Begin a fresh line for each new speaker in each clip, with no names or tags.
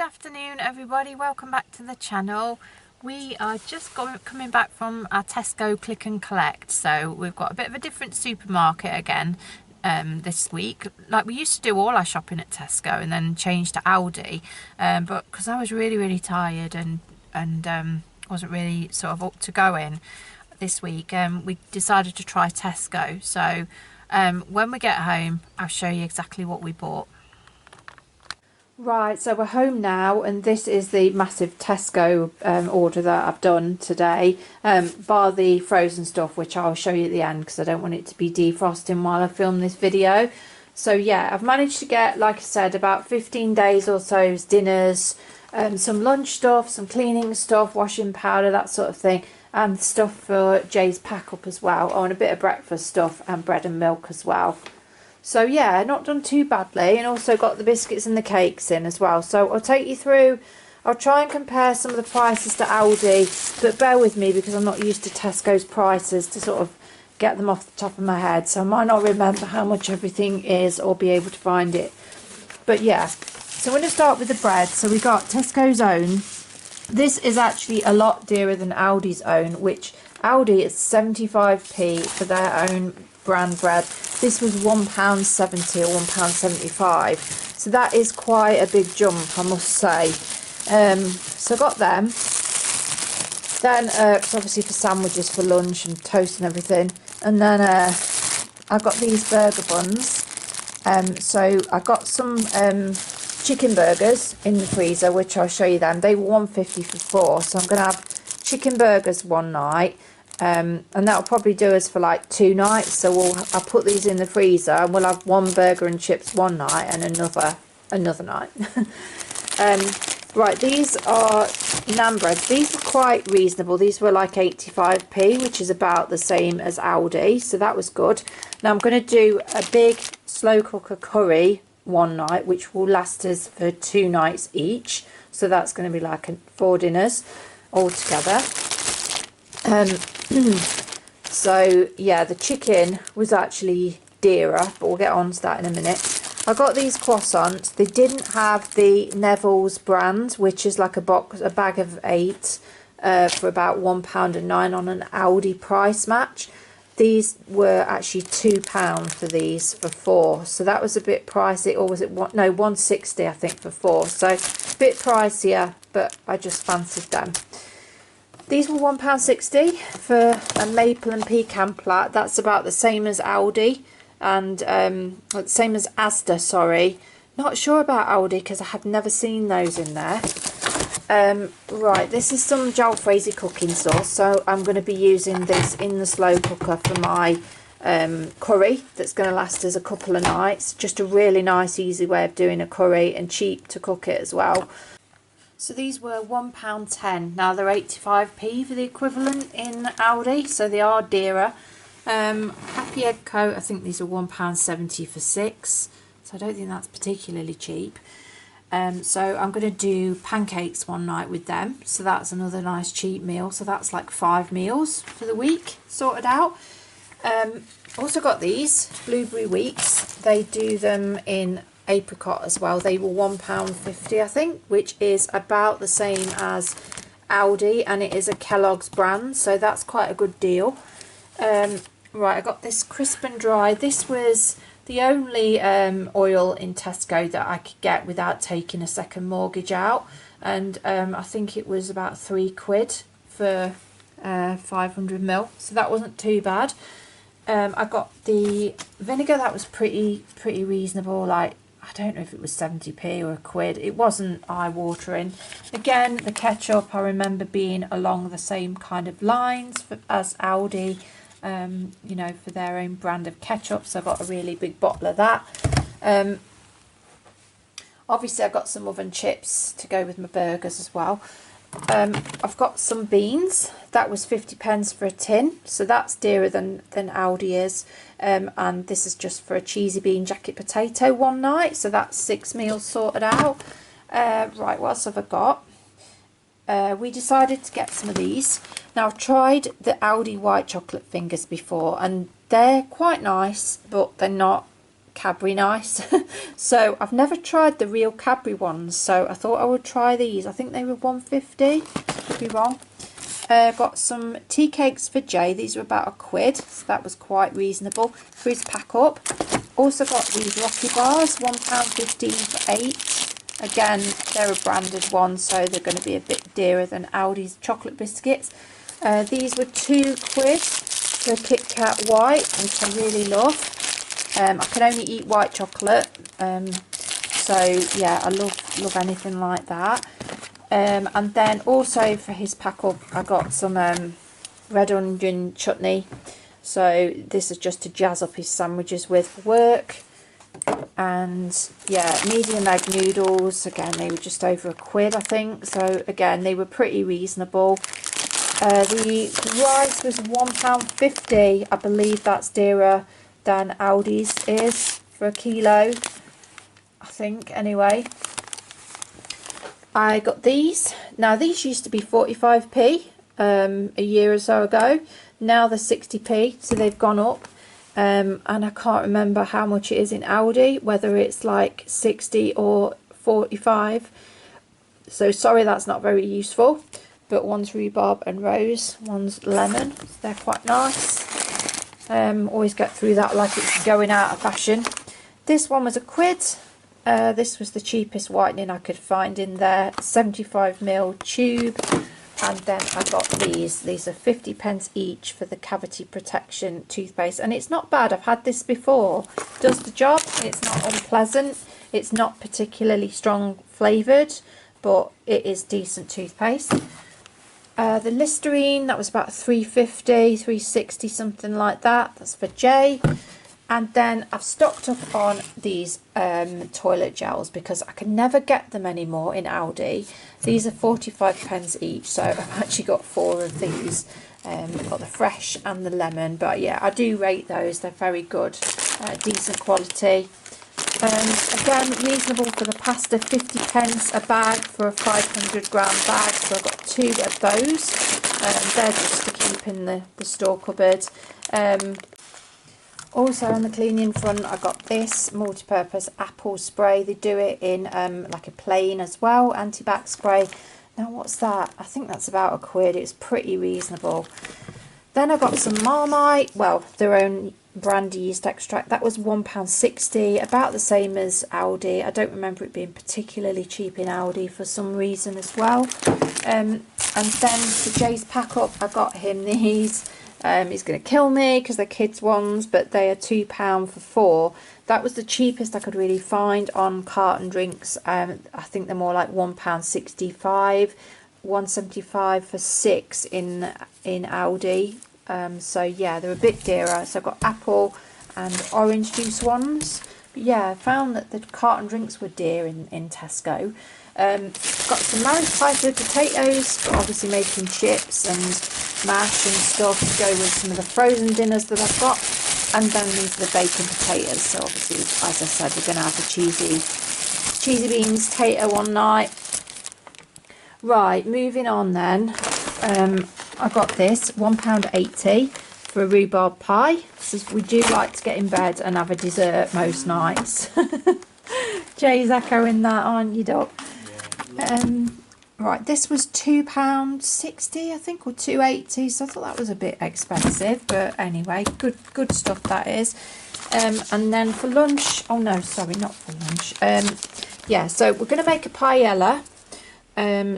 afternoon everybody, welcome back to the channel. We are just coming back from our Tesco click and collect, so we've got a bit of a different supermarket again this week. Like we used to do all our shopping at Tesco and then change to Aldi, but because I was really tired and wasn't really sort of up to going this week, we decided to try Tesco. So when we get home I'll show you exactly what we bought. Right, so we're home now, and this is the massive Tesco order that I've done today, bar the frozen stuff, which I'll show you at the end because I don't want it to be defrosting while I film this video. So yeah, I've managed to get, like I said, about 15 days or so's dinners, some lunch stuff, some cleaning stuff, washing powder, that sort of thing, and stuff for Jay's pack up as well. Oh, and a bit of breakfast stuff and bread and milk as well. So yeah, not done too badly, and also got the biscuits and the cakes in as well. So I'll take you through, I'll try and compare some of the prices to Aldi, but bear with me because I'm not used to Tesco's prices to sort of get them off the top of my head. So I might not remember how much everything is or be able to find it. But yeah, so I'm going to start with the bread. So we got Tesco's own. This is actually a lot dearer than Aldi's own, which Aldi is 75p for their own brand bread. This was £1.70 or £1.75, so that is quite a big jump, I must say. So I got them. Then obviously for sandwiches for lunch and toast and everything. And then I got these burger buns. So I got some chicken burgers in the freezer, which I'll show you them. They were £1.50 for 4, so I'm going to have chicken burgers one night. And that'll probably do us for like 2 nights. So I'll put these in the freezer and we'll have one burger and chips one night and another night. Right, these are naan breads. These are quite reasonable. These were like 85p, which is about the same as Aldi, so that was good. Now I'm going to do a big slow cooker curry one night, which will last us for 2 nights each. So that's going to be like 4 dinners all together. So yeah, the chicken was actually dearer, but we'll get on to that in a minute. I got these croissants. They didn't have the Neville's brand, which is like a bag of 8 for about £1.09 on an Aldi price match. These were actually £2 for these for 4, so that was a bit pricey. Or was it £1.60 I think for 4, so a bit pricier, but I just fancied them. These were £1.60 for a maple and pecan plat. That's about the same as Aldi, and same as Asda, sorry. Not sure about Aldi because I have never seen those in there. Right, this is some jalfrezi cooking sauce, so I'm going to be using this in the slow cooker for my curry. That's going to last us a couple of nights. Just a really nice, easy way of doing a curry, and cheap to cook it as well. So these were £1.10. Now they're 85p for the equivalent in Aldi, so they are dearer. Happy Egg Co, I think these are £1.70 for 6, so I don't think that's particularly cheap. So I'm going to do pancakes one night with them, so that's another nice cheap meal. So that's like 5 meals for the week sorted out. Also got these blueberry wheats. They do them in apricot as well. They were £1.50 I think, which is about the same as Aldi, and it is a Kellogg's brand, so that's quite a good deal. Right, I got this crisp and dry. This was the only oil in Tesco that I could get without taking a second mortgage out, and I think it was about £3 for 500ml, so that wasn't too bad. I got the vinegar. That was pretty reasonable, like I don't know if it was 70p or £1. It wasn't eye-watering. Again, the ketchup I remember being along the same kind of lines as Aldi, you know, for their own brand of ketchup. So I got a really big bottle of that. Obviously I got some oven chips to go with my burgers as well. I've got some beans. That was 50p for a tin, so that's dearer than Aldi is. And this is just for a cheesy bean jacket potato one night, so that's 6 meals sorted out. Right, what else have I got? We decided to get some of these. Now I've tried the Aldi white chocolate fingers before, and they're quite nice, but they're not Cadbury nice. So I've never tried the real Cadbury ones, so I thought I would try these. I think they were 150, could be wrong. Got some tea cakes for Jay. These were about £1, so that was quite reasonable for his pack up. Also got these Rocky bars, £1.15 for 8. Again, they're a branded one, so they're going to be a bit dearer than Aldi's chocolate biscuits. These were £2 for Kit Kat White, which I really love. I can only eat white chocolate, so yeah, I love anything like that. And then also for his pack up, I got some red onion chutney. So this is just to jazz up his sandwiches with for work. And yeah, medium egg noodles. Again, they were just over £1, I think. So again, they were pretty reasonable. The rice was £1.50. I believe that's dearer than Aldi's is for a kilo, I think, anyway. I got these. Now these used to be 45p a year or so ago. Now they're 60p, so they've gone up. And I can't remember how much it is in Aldi, whether it's like 60 or 45. So sorry, that's not very useful. But one's rhubarb and rose, one's lemon. So they're quite nice. Always get through that like it's going out of fashion. This one was £1. This was the cheapest whitening I could find in there, 75ml tube. And then I got these are 50p each for the cavity protection toothpaste, and it's not bad. I've had this before, does the job. It's not unpleasant, it's not particularly strong flavoured, but it is decent toothpaste. The Listerine, that was about £3.50, £3.60, something like that. That's for Jay. And then I've stocked up on these toilet gels because I can never get them anymore in Aldi. These are 45p each, so I've actually got 4 of these. I've got the fresh and the lemon, but yeah, I do rate those. They're very good, decent quality. Again, reasonable for the pasta, 50p a bag for a 500g bag, so I've got 2 of those. They're just to keep in the store cupboard. Also on the cleaning front, I got this multi-purpose apple spray. They do it in like a plain as well, anti-bac spray. Now what's that? I think that's about £1. It's pretty reasonable. Then I got some Marmite, well, their own brand yeast extract. That was £1.60, about the same as Aldi. I don't remember it being particularly cheap in Aldi for some reason as well. And then for Jay's pack up, I got him these. He's going to kill me because they're kids ones, but they are £2 for 4. That was the cheapest I could really find on carton drinks. I think they're more like £1.65, £1.75 for 6 in Aldi. So yeah, they're a bit dearer. So I've got apple and orange juice ones. But yeah, I found that the carton drinks were dear in Tesco. Got some Mary's pie potatoes for obviously making chips and mash and stuff to go with some of the frozen dinners that I've got. And then these are the bacon potatoes. So obviously, as I said, we're going to have the cheesy beans tater one night. Right, moving on then. I got this, £1.80 for a rhubarb pie. So we do like to get in bed and have a dessert most nights. Jay's echoing that, aren't you, Doc? Right, this was £2.60, I think, or £2.80. So I thought that was a bit expensive, but anyway, good stuff that is. And then for lunch, oh no, sorry, not for lunch. Yeah, so we're going to make a paella.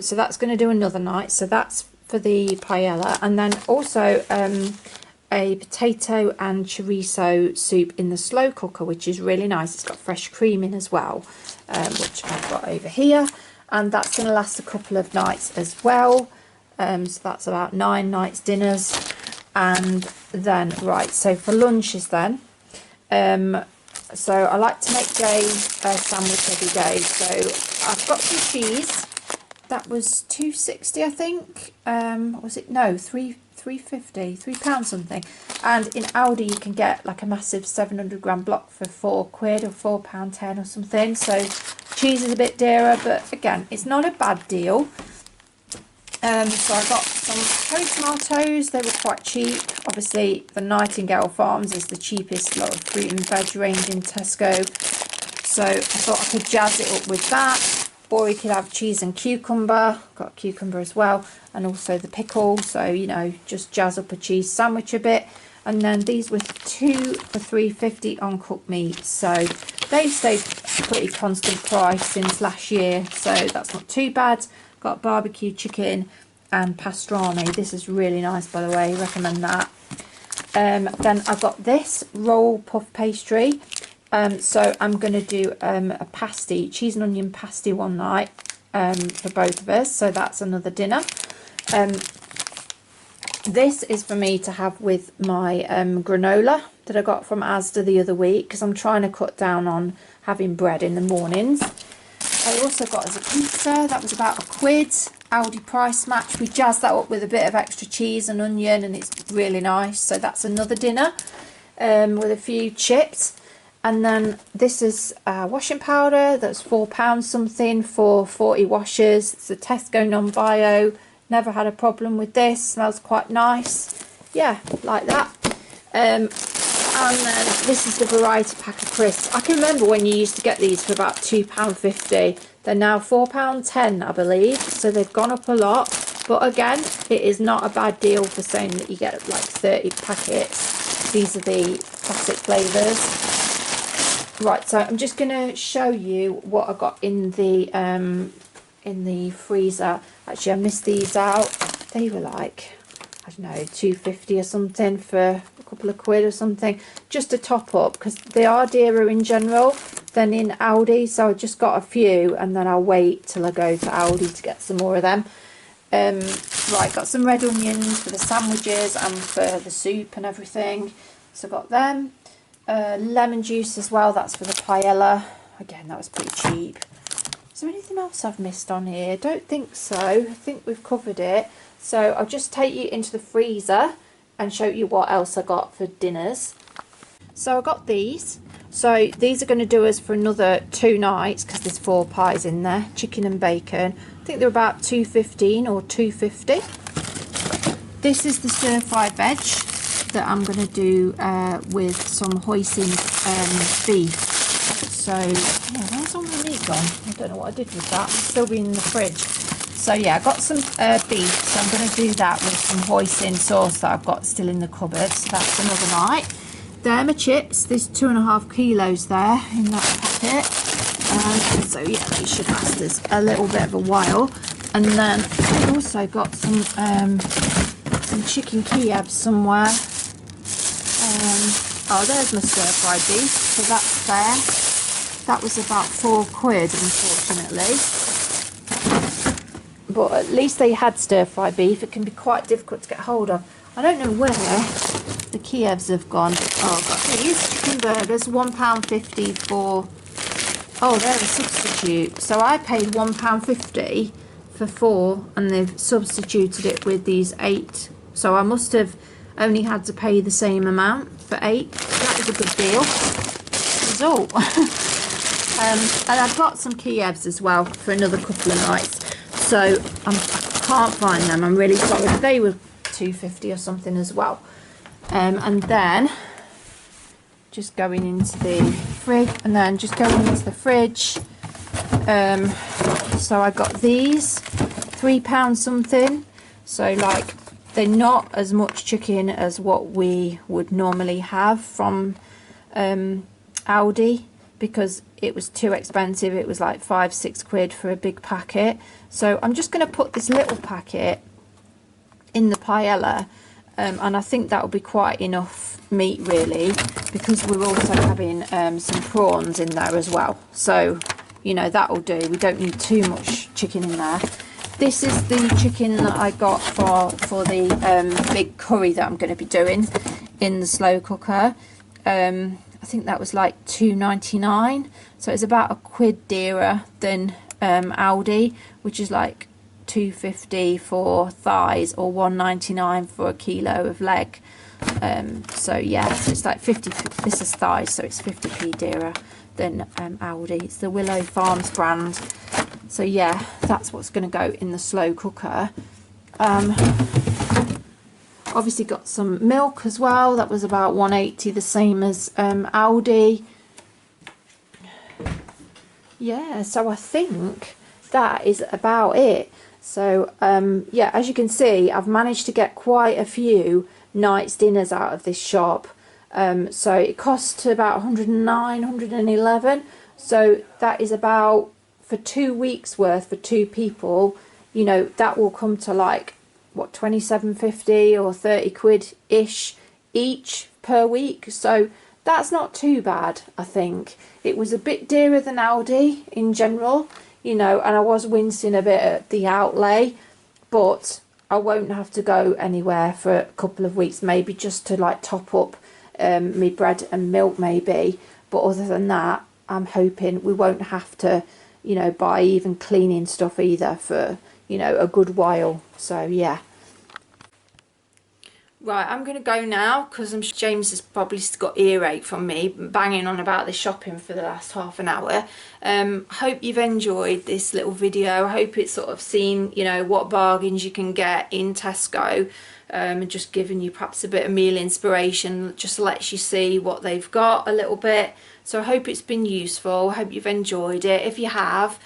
So that's going to do another night. So that's for the paella, and then also a potato and chorizo soup in the slow cooker, which is really nice. It's got fresh cream in as well, which I've got over here, and that's going to last a couple of nights as well. So that's about 9 nights dinners. And then right, so for lunches then, so I like to make Jay a sandwich every day. So I've got some cheese. That was £2.60, I think. Was it? No, £3.50, £3 something. And in Aldi you can get like a massive 700g block for £4 or £4.10 or something. So cheese is a bit dearer, but again, it's not a bad deal. So I got some cherry tomatoes. They were quite cheap. Obviously, the Nightingale Farms is the cheapest lot of fruit and veg range in Tesco. So I thought I could jazz it up with that. Or you could have cheese and cucumber. Got a cucumber as well. And also the pickle. So, you know, just jazz up a cheese sandwich a bit. And then these were 2 for £3.50 on cooked meat. So they've stayed pretty constant price since last year. So that's not too bad. Got barbecue chicken and pastrami. This is really nice, by the way. Recommend that. Then I've got this roll puff pastry. So I'm going to do a pasty, cheese and onion pasty one night for both of us. So that's another dinner. This is for me to have with my granola that I got from Asda the other week, because I'm trying to cut down on having bread in the mornings. I also got as a pizza, that was about £1, Aldi price match. We jazzed that up with a bit of extra cheese and onion, and it's really nice. So that's another dinner with a few chips. And then this is washing powder, that's £4 something for 40 washes. It's a Tesco non-bio. Never had a problem with this, smells quite nice. Yeah, like that. And then this is the variety pack of crisps. I can remember when you used to get these for about £2.50. They're now £4.10, I believe. So they've gone up a lot. But again, it is not a bad deal for saying that you get like 30 packets. These are the classic flavours. Right, so I'm just going to show you what I got in the freezer. Actually, I missed these out. They were like, I don't know, £2.50 or something for a couple of quid or something, just to top up, because they are dearer in general than in Aldi. So I just got a few, and then I'll wait till I go to Aldi to get some more of them. Right, got some red onions for the sandwiches and for the soup and everything. So got them. Lemon juice as well, that's for the paella. Again, that was pretty cheap. Is there anything else I've missed on here? Don't think so. I think we've covered it. So I'll just take you into the freezer and show you what else I got for dinners. So I got these. So these are going to do us for another 2 nights, because there's 4 pies in there. Chicken and bacon. I think they're about £2.15 or £2.50. This is the stir-fry veg that I'm going to do with some hoisin beef. So, yeah, where's all my meat gone? I don't know what I did with that. It's still been in the fridge. So, yeah, I got some beef. So, I'm going to do that with some hoisin sauce that I've got still in the cupboard. So, that's another night. There, my chips. There's 2.5 kilos there in that packet. So, yeah, they should last us a little bit of a while. And then I also got some chicken Kievs somewhere. Oh, there's my stir-fried beef. So, that's there. That was about £4, unfortunately. But at least they had stir-fry beef. It can be quite difficult to get hold of. I don't know where the Kievs have gone. Oh, I've got these chicken burgers, £1.50 for... Oh, they're a substitute. So I paid £1.50 for 4, and they've substituted it with these 8. So I must have only had to pay the same amount for 8. That was a good deal. Result. And I've got some Kievs as well for another couple of nights. So I can't find them. I'm really sorry. They were £2.50 or something as well. And then just going into the fridge. And then just going into the fridge. So I got these. £3 something. So like, they're not as much chicken as what we would normally have from Aldi, because it was too expensive. It was like £5-6 for a big packet. So I'm just going to put this little packet in the paella, and I think that will be quite enough meat really, because we're also having some prawns in there as well. So, you know, that'll do. We don't need too much chicken in there. This is the chicken that I got for the big curry that I'm going to be doing in the slow cooker. I think that was like £2.99, so it's about £1 dearer than Aldi, which is like £2.50 for thighs or £1.99 for a kilo of leg. So yeah, so it's like 50. This is thighs, so it's 50p dearer than Aldi. It's the Willow Farms brand. So yeah, that's what's going to go in the slow cooker. Obviously got some milk as well. That was about 180, the same as Aldi. Yeah, so I think that is about it. So yeah, as you can see, I've managed to get quite a few nights dinners out of this shop. So it cost about 109, 111. So that is about, for 2 weeks worth for 2 people, you know, that will come to like, what, 27.50 or 30 quid ish each per week. So that's not too bad, I think. It was a bit dearer than Aldi in general, you know, and I was wincing a bit at the outlay, but I won't have to go anywhere for a couple of weeks, maybe just to like top up my bread and milk maybe. But other than that, I'm hoping we won't have to, you know, buy even cleaning stuff either for, you know, a good while. So yeah. Right, I'm going to go now because I'm sure James has probably got earache from me banging on about the shopping for the last half an hour. Hope you've enjoyed this little video. I hope it's sort of seen, you know, what bargains you can get in Tesco, and just giving you perhaps a bit of meal inspiration, just lets you see what they've got a little bit. So I hope it's been useful. I hope you've enjoyed it. If you have,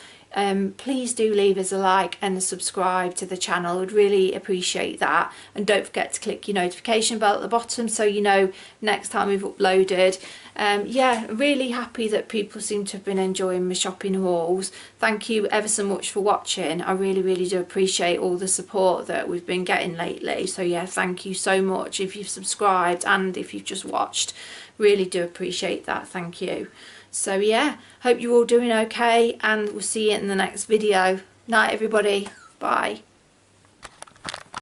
please do leave us a like and a subscribe to the channel. I would really appreciate that, and don't forget to click your notification bell at the bottom so you know next time we've uploaded. Yeah, really happy that people seem to have been enjoying my shopping hauls. Thank you ever so much for watching. I really do appreciate all the support that we've been getting lately. So yeah, thank you so much if you've subscribed and if you've just watched. Really do appreciate that. Thank you. So yeah, hope you're all doing okay, and we'll see you in the next video. Night everybody. Bye.